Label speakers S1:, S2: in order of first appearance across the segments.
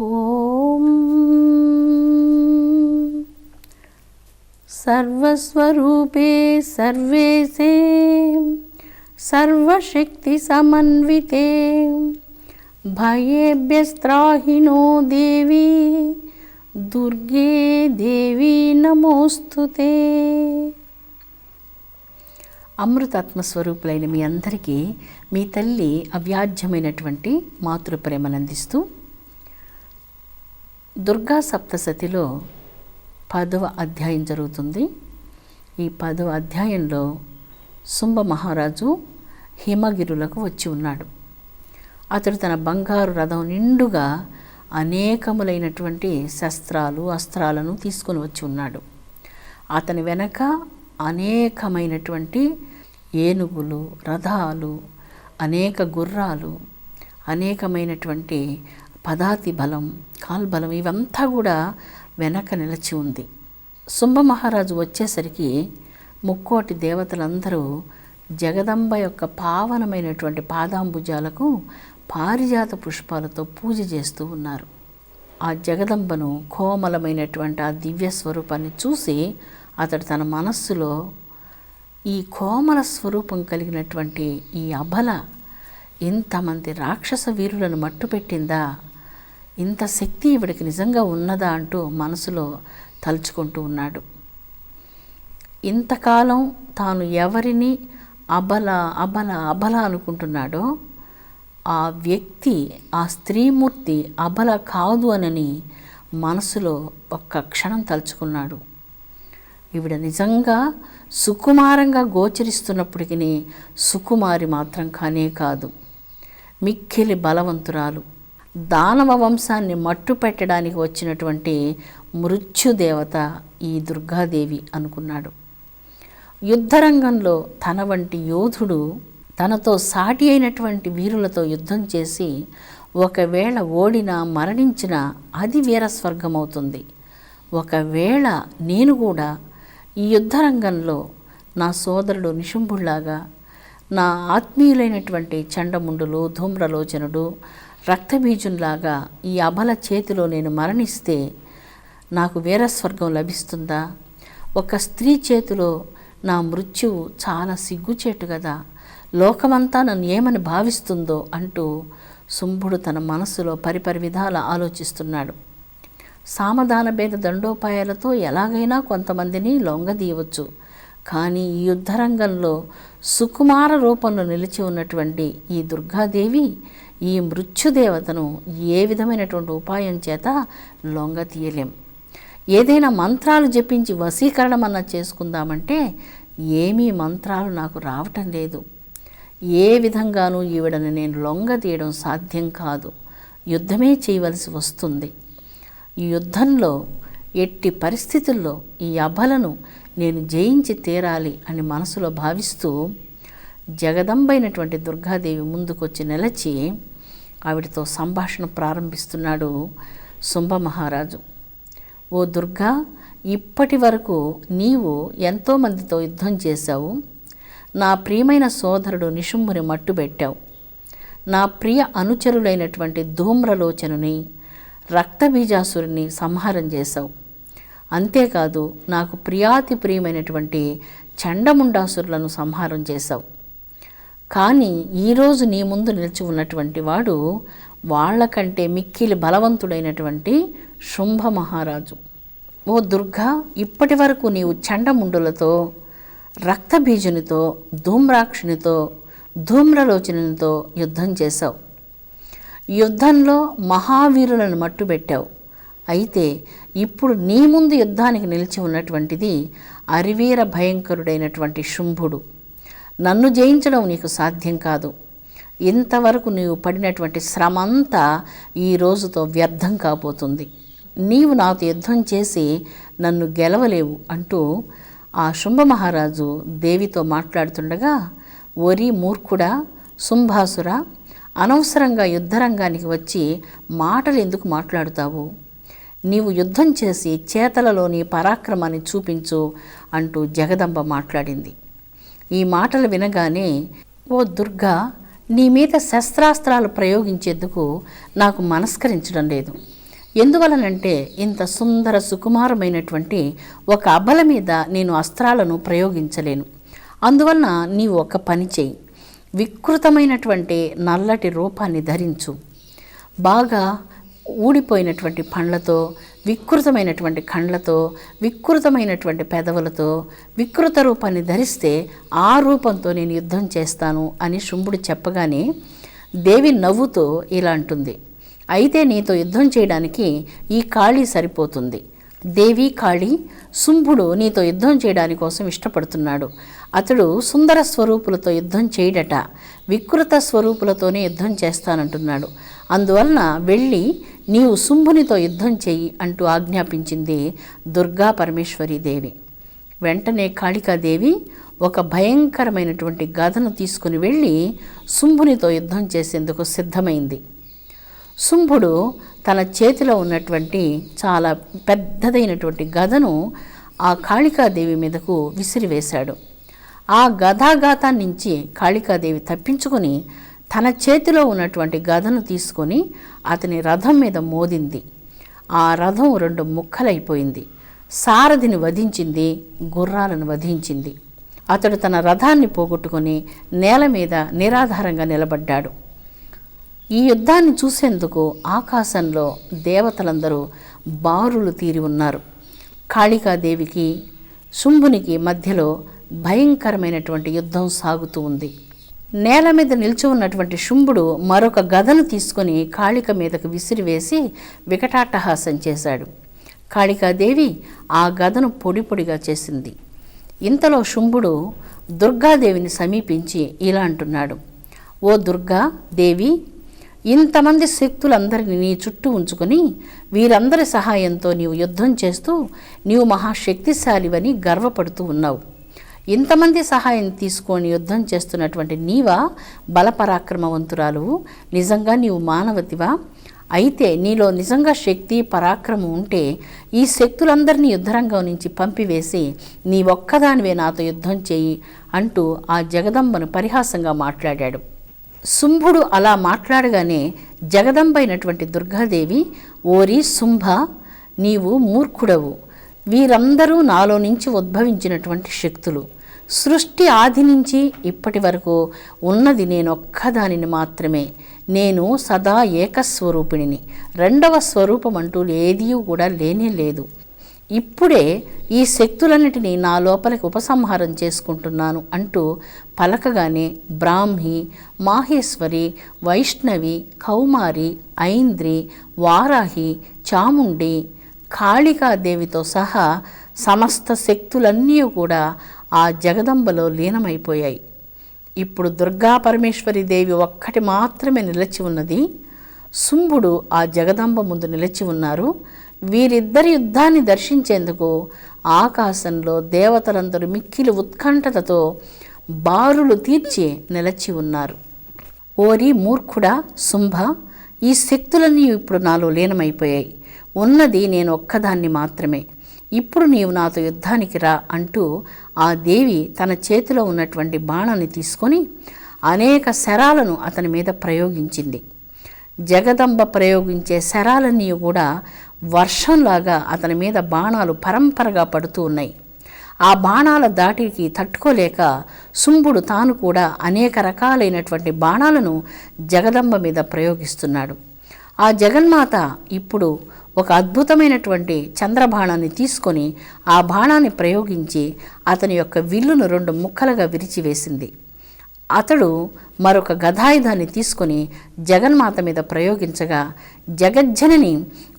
S1: ఓం సర్వస్వరూపే సర్వేశే సర్వశక్తి సమన్వితే భయేభ్యస్త్రాహి నో దేవి దుర్గే దేవి నమోస్తుతే. అమృతాత్మస్వరూపులైన మీ అందరికీ మీ తల్లి అవ్యాజ్యమైనటువంటి మాతృప్రేమనందిస్తూ దుర్గా సప్తశతిలో 10వ అధ్యాయం జరుగుతుంది. ఈ 10వ అధ్యాయంలో శుంభ మహారాజు హిమగిరులకు వచ్చి ఉన్నాడు. అతడు తన బంగారు రథం నిండుగా అనేకములైనటువంటి శస్త్రాలు అస్త్రాలను తీసుకొని వచ్చి ఉన్నాడు. అతని వెనక అనేకమైనటువంటి ఏనుగులు, రథాలు, అనేక గుర్రాలు, అనేకమైనటువంటి పదాతి బలం, కాల్బలం ఇవంతా కూడా వెనక నిలిచి ఉంది. శుంభ మహారాజు వచ్చేసరికి ముక్కోటి దేవతలందరూ జగదంబ యొక్క పావనమైనటువంటి పాదాంబుజాలకు పారిజాత పుష్పాలతో పూజ చేస్తూ ఉన్నారు. ఆ జగదంబను కోమలమైనటువంటి ఆ దివ్య స్వరూపాన్ని చూసి అతడు తన మనస్సులో ఈ కోమల స్వరూపం కలిగినటువంటి ఈ అబల ఇంతమంది రాక్షస వీరులను మట్టుపెట్టిందా, ఇంత శక్తి ఈవిడికి నిజంగా ఉన్నదా అంటూ మనసులో తలుచుకుంటూ ఉన్నాడు. ఇంతకాలం తాను ఎవరిని అబల అబల అబల అనుకుంటున్నాడో ఆ వ్యక్తి, ఆ స్త్రీమూర్తి అబల కాదు అనని మనసులో ఒక్క క్షణం తలుచుకున్నాడు. ఈవిడ నిజంగా సుకుమారంగా గోచరిస్తున్నప్పటికీ సుకుమారి మాత్రం కానే కాదు, మిక్కిలి బలవంతురాలు, దానవ వంశాన్ని మట్టు పెట్టడానికి వచ్చినటువంటి మృత్యుదేవత ఈ దుర్గాదేవి అనుకున్నాడు. యుద్ధరంగంలో తన వంటి యోధుడు తనతో సాటి అయినటువంటి వీరులతో యుద్ధం చేసి ఒకవేళ ఓడినా మరణించినా అది వీరస్వర్గం అవుతుంది. ఒకవేళ నేను కూడా ఈ యుద్ధరంగంలో నా సోదరుడు నిశుంభుళ్లాగా, నా ఆత్మీయులైనటువంటి చండముండులు, ధూమ్రలోచనుడు, రక్తబీజుల్లాగా ఈ అబల చేతిలో నేను మరణిస్తే నాకు వీరస్వర్గం లభిస్తుందా? ఒక స్త్రీ చేతిలో నా మృత్యువు చాలా సిగ్గుచేటు కదా, లోకమంతా నన్ను ఏమని భావిస్తుందో అంటూ శుంభుడు తన మనస్సులో పరిపరి విధాల ఆలోచిస్తున్నాడు. సామధాన భేద దండోపాయాలతో ఎలాగైనా కొంతమందిని లొంగదీయవచ్చు, కానీ ఈ యుద్ధరంగంలో సుకుమార రూపంలో నిలిచి ఉన్నటువంటి ఈ దుర్గాదేవి ఈ మృత్యుదేవతను ఏ విధమైనటువంటి ఉపాయం చేత లొంగ తీయలేం. ఏదైనా మంత్రాలు జపించి వశీకరణమన్నా చేసుకుందామంటే ఏమీ మంత్రాలు నాకు రావటం లేదు. ఏ విధంగానూ ఈవిడని నేను లొంగ తీయడం సాధ్యం కాదు, యుద్ధమే చేయవలసి వస్తుంది. ఈ యుద్ధంలో ఎట్టి పరిస్థితుల్లో ఈ అబలను నేను జయించి తీరాలి అని మనసులో భావిస్తూ జగదంబైనటువంటి దుర్గాదేవి ముందుకొచ్చి నిలచి ఆవిడతో సంభాషణ ప్రారంభిస్తున్నాడు శుంభ మహారాజు. ఓ దుర్గా, ఇప్పటి వరకు నీవు ఎంతోమందితో యుద్ధం చేశావు. నా ప్రియమైన సోదరుడు నిశుంభుని మట్టుబెట్టావు. నా ప్రియ అనుచరులైనటువంటి ధూమ్రలోచనుని, రక్తబీజాసురుని సంహారం చేశావు. అంతేకాదు నాకు ప్రియాతి ప్రియమైనటువంటి చండముండాసురులను సంహారం చేశావు. కానీ ఈరోజు నీ ముందు నిలిచి ఉన్నటువంటి వాడు వాళ్ళకంటే మిక్కిలి బలవంతుడైనటువంటి శుంభ మహారాజు. ఓ దుర్గా, ఇప్పటి వరకు నీవు చండముండులతో, రక్తబీజునితో, ధూమ్రాక్షునితో, ధూమ్రలోచనునితో యుద్ధం చేశావు. యుద్ధంలో మహావీరులను మట్టుబెట్టావు. అయితే ఇప్పుడు నీ ముందు యుద్ధానికి నిలిచి ఉన్నటువంటిది అరివీర భయంకరుడైనటువంటి శుంభుడు. నన్ను జయించడం నీకు సాధ్యం కాదు. ఇంతవరకు నీవు పడినటువంటి శ్రమంతా ఈ రోజుతో వ్యర్థం కాబోతుంది. నీవు నాతో యుద్ధం చేసి నన్ను గెలవలేవు అంటూ ఆ శుంభ మహారాజు దేవితో మాట్లాడుతుండగా, ఒరి మూర్ఖుడా, శుంభాసుర, అనవసరంగా యుద్ధరంగానికి వచ్చి మాటలు ఎందుకు మాట్లాడుతావు? నీవు యుద్ధం చేసి చేతలలో నీ పరాక్రమాన్ని చూపించు అంటూ జగదంబ మాట్లాడింది. ఈ మాటలు వినగానే, ఓ దుర్గా, నీ మీద శస్త్రాస్త్రాలు ప్రయోగించేందుకు నాకు మనస్కరించడం లేదు. ఎందువలనంటే ఇంత సుందర సుకుమారమైనటువంటి ఒక అబల మీద నేను అస్త్రాలను ప్రయోగించలేను. అందువలన నీవు ఒక పని చేయి, వికృతమైనటువంటి నల్లటి రూపాన్ని ధరించు. బాగా ఊడిపోయినటువంటి పండ్లతో, వికృతమైనటువంటి కండ్లతో, వికృతమైనటువంటి పెదవులతో వికృత రూపాన్ని ధరిస్తే ఆ రూపంతో నేను యుద్ధం చేస్తాను అని శుంభుడు చెప్పగానే దేవి నవ్వుతో ఇలా అంటుంది, అయితే నీతో యుద్ధం చేయడానికి ఈ కాళీ సరిపోతుంది. దేవి కాళీ, శుంభుడు నీతో యుద్ధం చేయడాని కోసం ఇష్టపడుతున్నాడు. అతడు సుందర స్వరూపులతో యుద్ధం చేయడట, వికృత స్వరూపులతోనే యుద్ధం చేస్తానంటున్నాడు. అందువలన వెళ్ళి నీవు శుంభునితో యుద్ధం చెయ్యి అంటూ ఆజ్ఞాపించింది దుర్గా పరమేశ్వరీ దేవి. వెంటనే కాళికాదేవి ఒక భయంకరమైనటువంటి గదను తీసుకుని వెళ్ళి శుంభునితో యుద్ధం చేసేందుకు సిద్ధమైంది. శుంభుడు తన చేతిలో ఉన్నటువంటి చాలా పెద్దదైనటువంటి గదను ఆ కాళికాదేవి మీదకు విసిరివేశాడు. ఆ గదాఘాతాన్ని నుంచి కాళికాదేవి తప్పించుకొని తన చేతిలో ఉన్నటువంటి గదను తీసుకొని అతని రథం మీద మోదింది. ఆ రథం 2 ముక్కలైపోయింది. సారథిని వధించింది, గుర్రాలను వధించింది. అతడు తన రథాన్ని పోగొట్టుకొని నేల మీద నిరాధారంగా నిలబడ్డాడు. ఈ యుద్ధాన్ని చూసేందుకు ఆకాశంలో దేవతలందరూ బారులు తీరి ఉన్నారు. కాళికాదేవికి శుంభునికి మధ్యలో భయంకరమైనటువంటి యుద్ధం సాగుతూ ఉంది. నేల మీద నిల్చి ఉన్నటువంటి శుంభుడు మరొక గదను తీసుకొని కాళిక మీదకు విసిరివేసి వికటాట్టహాసం చేశాడు. కాళికాదేవి ఆ గదను పొడి పొడిగా చేసింది. ఇంతలో శుంభుడు దుర్గాదేవిని సమీపించి ఇలా అంటున్నాడు, ఓ దుర్గా దేవి, ఇంతమంది శక్తులందరినీ నీ చుట్టూ ఉంచుకొని వీరందరి సహాయంతో నీవు యుద్ధం చేస్తూ నీవు మహాశక్తిశాలివని గర్వపడుతూ ఉన్నావు. ఇంతమంది సహాయం తీసుకొని యుద్ధం చేస్తున్నటువంటి నీవా బలపరాక్రమవంతురాలు? నిజంగా నీవు మానవతివా? అయితే నీలో నిజంగా శక్తి పరాక్రమం ఉంటే ఈ శక్తులందరినీ యుద్ధరంగం నుంచి పంపివేసి నీ ఒక్కదానివే నాతో యుద్ధం చేయి అంటూ ఆ జగదంబను పరిహాసంగా మాట్లాడాడు. శుంభుడు అలా మాట్లాడగానే జగదంబైనటువంటి దుర్గాదేవి, ఓరి శుంభ, నీవు మూర్ఖుడవు. వీరందరూ నాలో నుంచి ఉద్భవించినటువంటి శక్తులు. సృష్టి ఆది నుంచి ఇప్పటి వరకు ఉన్నది నేనొక్కదానిని మాత్రమే. నేను సదా ఏకస్వరూపిణిని, రెండవ స్వరూపం అంటూ ఏదీ కూడా లేనే లేదు. ఇప్పుడే ఈ శక్తులన్నిటినీ నా లోపలికి ఉపసంహారం చేసుకుంటున్నాను అంటూ పలకగానే బ్రాహ్మి, మాహేశ్వరి, వైష్ణవి, కౌమారి, ఐంద్రి, వారాహి, చాముండి, కాళికాదేవితో సహా సమస్త శక్తులన్నీ కూడా ఆ జగదంబలో లీనమైపోయాయి. ఇప్పుడు దుర్గా పరమేశ్వరి దేవి ఒక్కటి మాత్రమే నిలిచి ఉన్నది. శుంభుడు ఆ జగదంబ ముందు నిలిచి ఉన్నారు. వీరిద్దరి యుద్ధాన్ని దర్శించేందుకు ఆకాశంలో దేవతలందరూ మిక్కిలి ఉత్కంఠతతో బారులు తీర్చి నిలిచి ఉన్నారు. ఓరి మూర్ఖుడా శుంభ, ఈ శక్తులన్నీ ఇప్పుడు నాలో లీనమైపోయాయి. ఉన్నది నేను ఒక్కదాన్ని మాత్రమే. ఇప్పుడు నీవు నాతో యుద్ధానికి రా అంటూ ఆ దేవి తన చేతిలో ఉన్నటువంటి బాణాన్ని తీసుకొని అనేక శరాలను అతని మీద ప్రయోగించింది. జగదంబ ప్రయోగించే శరాలన్నీ కూడా వర్షంలాగా అతని మీద బాణాలు పరంపరగా పడుతూ ఉన్నాయి. ఆ బాణాల దాటికి తట్టుకోలేక శుంభుడు తాను కూడా అనేక రకాలైనటువంటి బాణాలను జగదంబ మీద ప్రయోగిస్తున్నాడు. ఆ జగన్మాత ఇప్పుడు ఒక అద్భుతమైనటువంటి చంద్రబాణాన్ని తీసుకొని ఆ బాణాన్ని ప్రయోగించి అతని యొక్క విల్లును 2 ముక్కలుగా విరిచివేసింది. అతడు మరొక గదాయుధాన్ని తీసుకొని జగన్మాత మీద ప్రయోగించగా జగజ్జనని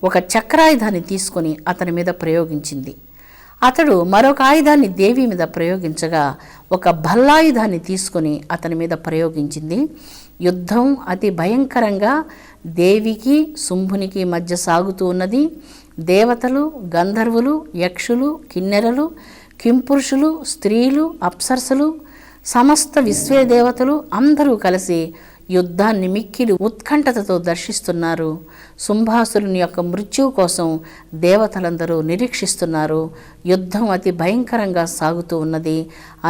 S1: ఒక చక్రాయుధాన్ని తీసుకొని అతని మీద ప్రయోగించింది. అతడు మరొక ఆయుధాన్ని దేవి మీద ప్రయోగించగా ఒక భల్లాయుధాన్ని తీసుకొని అతని మీద ప్రయోగించింది. యుద్ధం అతి భయంకరంగా దేవికి శుంభునికి మధ్య సాగుతూ ఉన్నది. దేవతలు, గంధర్వులు, యక్షులు, కిన్నెరలు, కింపురుషులు, స్త్రీలు, అప్సరసలు, సమస్త విశ్వే దేవతలు అందరూ కలిసి యుద్ధాన్ని మిక్కిలి ఉత్కంఠతతో దర్శిస్తున్నారు. శుంభాసురుని యొక్క మృత్యువు కోసం దేవతలందరూ నిరీక్షిస్తున్నారు. యుద్ధం అతి భయంకరంగా సాగుతూ ఉన్నది.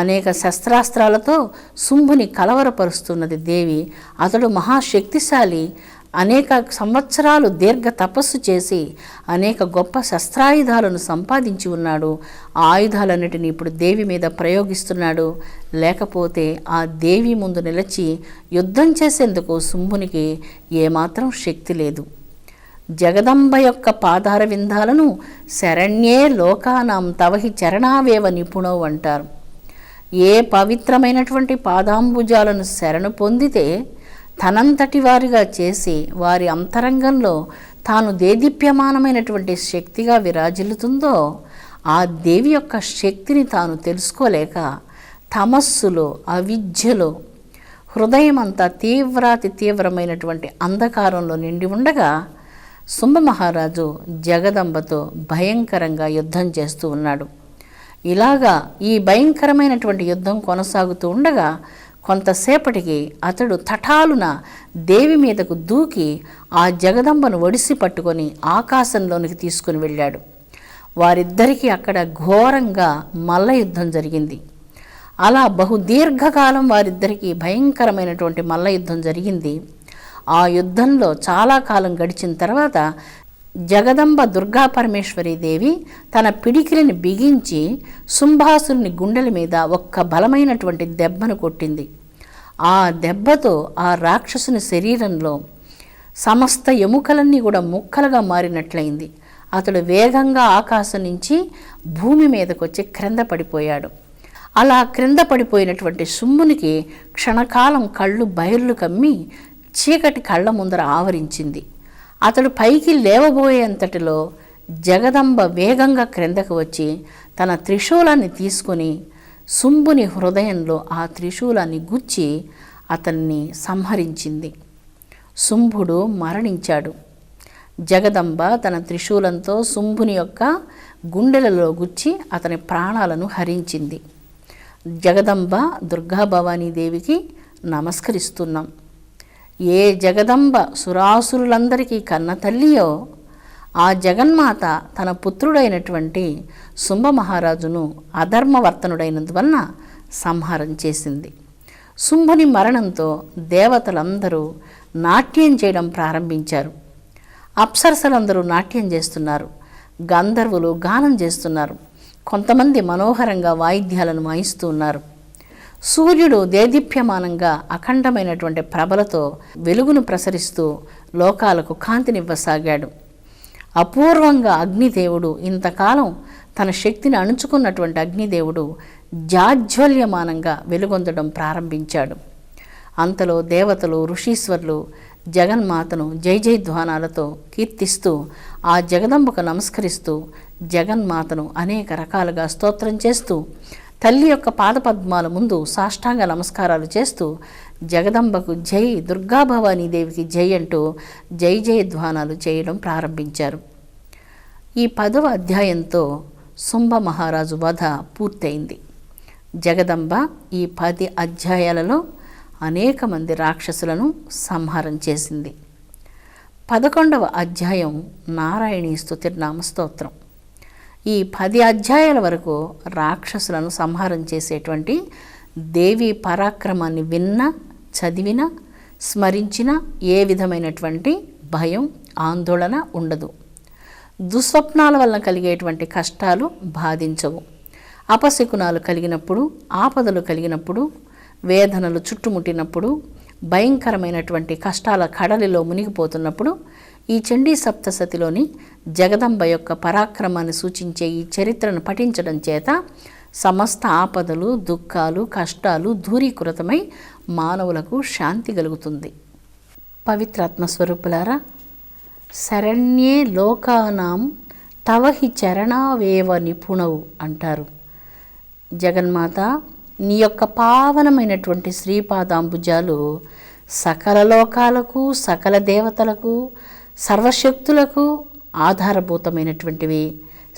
S1: అనేక శస్త్రాస్త్రాలతో శుంభుని కలవరపరుస్తున్నది దేవి. అతడు మహాశక్తిశాలి. అనేక సంవత్సరాలు దీర్ఘ తపస్సు చేసి అనేక గొప్ప శస్త్రాయుధాలను సంపాదించి ఉన్నాడు. ఆ ఆయుధాలన్నిటిని ఇప్పుడు దేవి మీద ప్రయోగిస్తున్నాడు. లేకపోతే ఆ దేవి ముందు నిలిచి యుద్ధం చేసేందుకు శుంభునికి ఏమాత్రం శక్తి లేదు. జగదంబ యొక్క పాదార విందాలను శరణ్యే లోకానాం తవహి చరణావేవ నిపుణవు అంటారు. ఏ పవిత్రమైనటువంటి పాదాంబుజాలను శరణు పొందితే తనంతటి వారిగా చేసి వారి అంతరంగంలో తాను దేదీప్యమానమైనటువంటి శక్తిగా విరాజిల్లుతుందో ఆ దేవి యొక్క శక్తిని తాను తెలుసుకోలేక తమస్సులో అవిద్యలో హృదయమంతా తీవ్రాతి తీవ్రమైనటువంటి అంధకారంలో నిండి ఉండగా శుంభ మహారాజు జగదంబతో భయంకరంగా యుద్ధం చేస్తూ ఉన్నాడు. ఇలాగా ఈ భయంకరమైనటువంటి యుద్ధం కొనసాగుతూ ఉండగా కొంతసేపటికి అతడు తటాలున దేవి మీదకు దూకి ఆ జగదంబను ఒడిసి పట్టుకొని ఆకాశంలోనికి తీసుకుని వెళ్ళాడు. వారిద్దరికీ అక్కడ ఘోరంగా మల్ల యుద్ధం జరిగింది. అలా బహుదీర్ఘకాలం వారిద్దరికీ భయంకరమైనటువంటి మల్ల యుద్ధం జరిగింది. ఆ యుద్ధంలో చాలా కాలం గడిచిన తర్వాత జగదంబ దుర్గా పరమేశ్వరి దేవి తన పిడికిలిని బిగించి శుంభాసురుని గుండెల మీద ఒక్క బలమైనటువంటి దెబ్బను కొట్టింది. ఆ దెబ్బతో ఆ రాక్షసుని శరీరంలో సమస్త ఎముకలన్నీ కూడా ముక్కలుగా మారినట్లయింది. అతడు వేగంగా ఆకాశం నుంచి భూమి మీదకు వచ్చి క్రింద పడిపోయాడు. అలా క్రింద పడిపోయినటువంటి శుంభునికి క్షణకాలం కళ్ళు బయర్లు కమ్మి చీకటి కళ్ళ ముందర ఆవరించింది. అతడు పైకి లేవబోయేంతటిలో జగదంబ వేగంగా క్రిందకు వచ్చి తన త్రిశూలాన్ని తీసుకొని శుంభుని హృదయంలో ఆ త్రిశూలాన్ని గుచ్చి అతన్ని సంహరించింది. శుంభుడు మరణించాడు. జగదంబ తన త్రిశూలంతో శుంభుని యొక్క గుండెలలో గుచ్చి అతని ప్రాణాలను హరించింది. జగదంబ దుర్గా భవానీదేవికి నమస్కరిస్తున్నాం. ఏ జగదంబ సురాసురులందరికీ కన్న తల్లియో ఆ జగన్మాత తన పుత్రుడైనటువంటి శుంభ మహారాజును అధర్మవర్తనుడైనందువలన సంహారం చేసింది. శుంభుని మరణంతో దేవతలందరూ నాట్యం చేయడం ప్రారంభించారు. అప్సరసలందరూ నాట్యం చేస్తున్నారు. గంధర్వులు గానం చేస్తున్నారు. కొంతమంది మనోహరంగా వాయిద్యాలను వాయిస్తూ ఉన్నారు. సూర్యుడు దేదీప్యమానంగా అఖండమైనటువంటి ప్రభలతో వెలుగును ప్రసరిస్తూ లోకాలకు కాంతినివ్వసాగాడు. అపూర్వంగా అగ్నిదేవుడు, ఇంతకాలం తన శక్తిని అణుచుకున్నటువంటి అగ్నిదేవుడు జాజ్వల్యమానంగా వెలుగొందడం ప్రారంభించాడు. అంతలో దేవతలు, ఋషీశ్వరులు జగన్మాతను జై జయధ్వానాలతో కీర్తిస్తూ ఆ జగదంబకు నమస్కరిస్తూ జగన్మాతను అనేక రకాలుగా స్తోత్రం చేస్తూ తల్లి యొక్క పాదపద్మాల ముందు సాష్టాంగ నమస్కారాలు చేస్తూ జగదంబకు జై, దుర్గా భవానీదేవికి జై అంటూ జై జయధ్వానాలు చేయడం ప్రారంభించారు. ఈ 10వ అధ్యాయంతో శుంభ మహారాజు వధ పూర్తయింది. జగదంబ ఈ 10 అధ్యాయాలలో అనేక మంది రాక్షసులను సంహారం చేసింది. 11వ అధ్యాయం నారాయణీ స్తుతిర్నామ స్తోత్రం. ఈ 10 అధ్యాయాల వరకు రాక్షసులను సంహారం చేసేటువంటి దేవి పరాక్రమాన్ని విన్నా, చదివినా, స్మరించిన ఏ విధమైనటువంటి భయం, ఆందోళన ఉండదు. దుస్వప్నాల వలన కలిగేటువంటి కష్టాలు బాధించవు. అపశకునాలు కలిగినప్పుడు, ఆపదలు కలిగినప్పుడు, వేదనలు చుట్టుముట్టినప్పుడు, భయంకరమైనటువంటి కష్టాల కడలిలో మునిగిపోతున్నప్పుడు ఈ చండీ సప్తసతిలోని జగదంబ యొక్క పరాక్రమాన్ని సూచించే ఈ చరిత్రను పఠించడం చేత సమస్త ఆపదలు, దుఃఖాలు, కష్టాలు దూరీకృతమై మానవులకు శాంతి కలుగుతుంది. పవిత్రాత్మస్వరూపులారా, శరణ్యే లోకానాం తవహి చరణావేవ నిపుణవు అంటారు. జగన్మాత, నీ యొక్క పావనమైనటువంటి శ్రీపాదాంబుజాలు సకల లోకాలకు, సకల దేవతలకు, సర్వశక్తులకు ఆధారభూతమైనటువంటివి,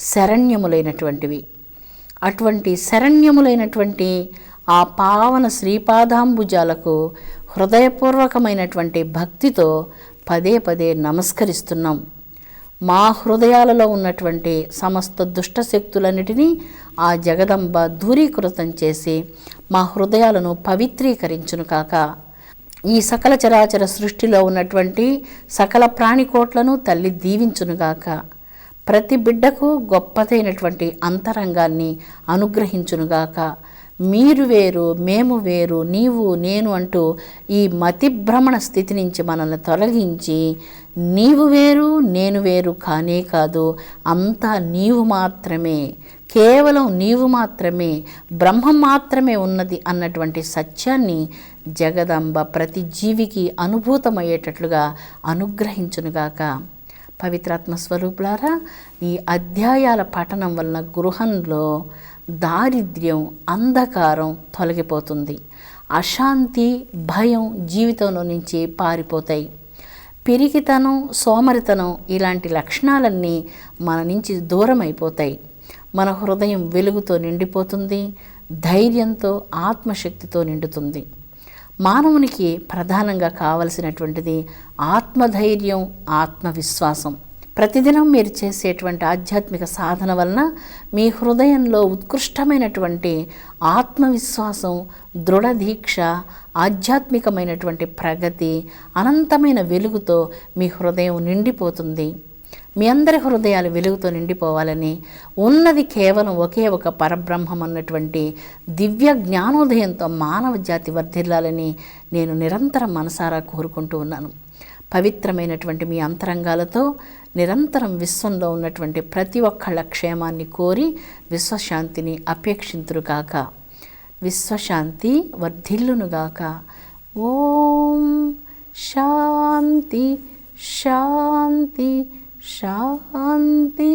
S1: శరణ్యములైనటువంటివి. అటువంటి శరణ్యములైనటువంటి ఆ పావన శ్రీపాదాంబుజాలకు హృదయపూర్వకమైనటువంటి భక్తితో పదే పదే నమస్కరిస్తున్నాం. మా హృదయాలలో ఉన్నటువంటి సమస్త దుష్టశక్తులన్నిటినీ ఆ జగదంబ దూరీకృతం చేసి మా హృదయాలను పవిత్రీకరించును కాక. ఈ సకల చరాచర సృష్టిలో ఉన్నటువంటి సకల ప్రాణికోట్లను తల్లి దీవించునుగాక. ప్రతి బిడ్డకు గొప్పదైనటువంటి అంతరంగాన్ని అనుగ్రహించునుగాక. మీరు వేరు, మేము వేరు, నీవు నేను అంటూ ఈ మతిభ్రమణ స్థితి నుంచి మనల్ని తొలగించి, నీవు వేరు నేను వేరు కానే కాదు, అంతా నీవు మాత్రమే, కేవలం నీవు మాత్రమే, బ్రహ్మం మాత్రమే ఉన్నది అన్నటువంటి సత్యాన్ని జగదంబ ప్రతి జీవికి అనుభూతమయ్యేటట్లుగా అనుగ్రహించునుగాక. పవిత్రాత్మ స్వరూపులారా, ఈ అధ్యాయాల పఠనం వలన గృహంలో దారిద్ర్యం, అంధకారం తొలగిపోతుంది. అశాంతి, భయం జీవితంలో నుంచి పారిపోతాయి. పిరికితనం, సోమరితనం ఇలాంటి లక్షణాలన్నీ మన నుంచి దూరం అయిపోతాయి. మన హృదయం వెలుగుతో నిండిపోతుంది, ధైర్యంతో, ఆత్మశక్తితో నిండుతుంది. మానవునికి ప్రధానంగా కావలసినటువంటిది ఆత్మధైర్యం, ఆత్మవిశ్వాసం. ప్రతిదినం మీరు చేసేటువంటి ఆధ్యాత్మిక సాధన వలన మీ హృదయంలో ఉత్కృష్టమైనటువంటి ఆత్మవిశ్వాసం, దృఢదీక్ష, ఆధ్యాత్మికమైనటువంటి ప్రగతి, అనంతమైన వెలుగుతో మీ హృదయం నిండిపోతుంది. మీ అందరి హృదయాలు వెలుగుతో నిండిపోవాలని, ఉన్నది కేవలం ఒకే ఒక పరబ్రహ్మం అన్నటువంటి దివ్య జ్ఞానోదయంతో మానవ జాతి వర్ధిల్లాలని నేను నిరంతరం మనసారా కోరుకుంటూ ఉన్నాను. పవిత్రమైనటువంటి మీ అంతరంగాలతో నిరంతరం విశ్వంలో ఉన్నటువంటి ప్రతి ఒక్కళ్ళ క్షేమాన్ని కోరి విశ్వశాంతిని అపేక్షింతురుగాక. విశ్వశాంతి వర్ధిల్లునుగాక. ఓం శాంతి శాంతి శాంతి.